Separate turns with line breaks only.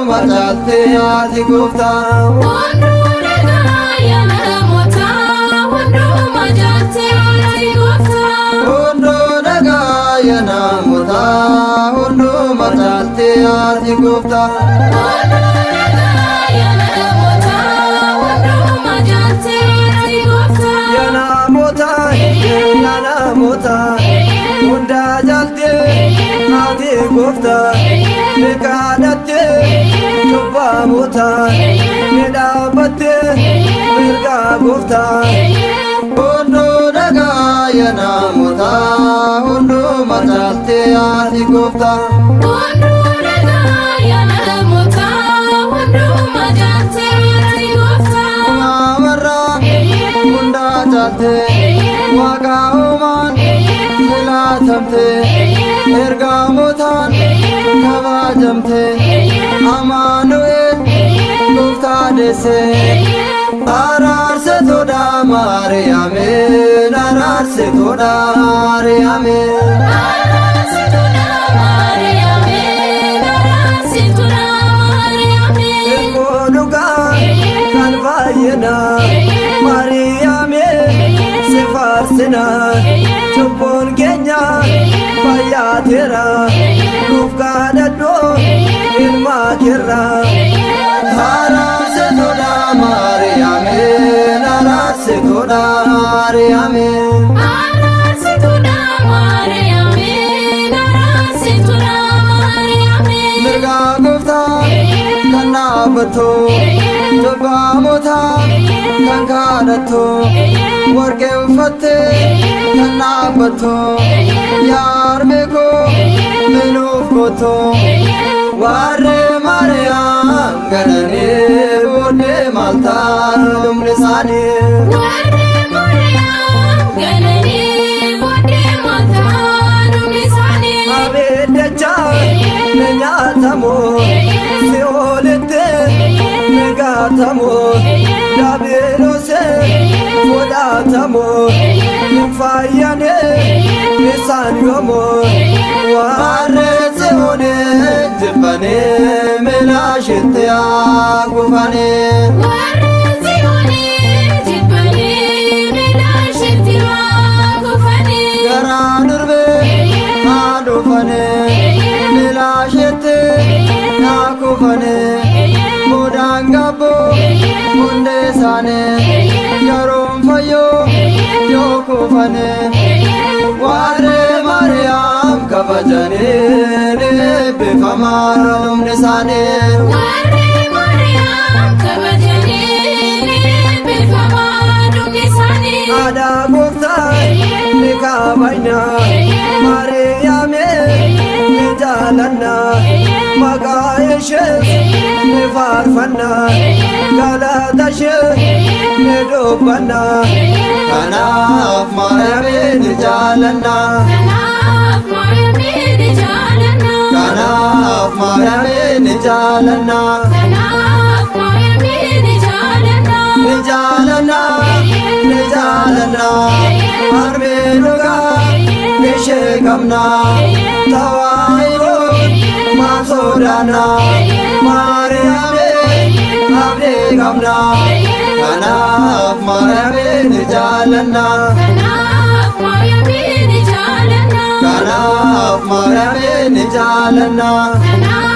Ati gofta
Hundu nagaya namota hundu majate ati gofta
Hundu nagaya namota hundu majate ati gofta
Hundu nagaya namota hundu majate ati gofta
Ya namota hunda jalte ati gofta Nikadatte Chubba mota Nidabate Mirga gofta Hundu nagaya namota hundu majate ati gofta
Hundu nagaya namota hundu majate ati gofta
Amarra hunda jalte Waga uman Zilatamte Mirga motan Kabajamte Amanuel Gofta dese Ararse toda Mariame Ararse toda Mariame
Ararse toda Mariame Ararse toda Mariame
Konuga kan vayena Mariame se farsena Chupon kenya Payatera Rufka daddo Irma kira Ararse toda Mariame Ararse toda Mariame
Ararse toda Mariame Ararse toda Mariame
Mirga gofta Kanna bato Jabba mota Kankadato Warge ufatte Kanna bato Yar meko Menuf koto Warre Mariam Ganane Bode malta Lumne sani
Warre Mariam ganani bode mata dumisani
Abedacha Nenyatamo Seolete Negatamo Dabelose Fodatamo Nufayane Nisan yomo Warre Seone Jibane Melashite Agufane
Warre Zioni Jibani Milashitira Kufani
Garanurbe Adufane Melashite Agufane Mudangabo Mundesane Yarum fayo Yokufane Warre Mariam Kabajane Bifama Lumnesane
Warre Mariam kabajani bifama dumisani
Ada Gofta Nikabaina Mariame Nijalanna Magayeshe Nifarfanna Galadashe Nidubana Kanaf Mariame Nijalanna
Kanaf Mariame Nijalanna
Kanaf Mariame Nijalanna
Kanaf Mariame Nijalanna
Nijalanna Nijalanna Armenuga Nishekamna Tawairo Masodana Mariame Abdegamna Kanaf Mariame Nijalanna
Kanaf Mariame Nijalanna
Kanaf Mariame Nijalanna
Kanaf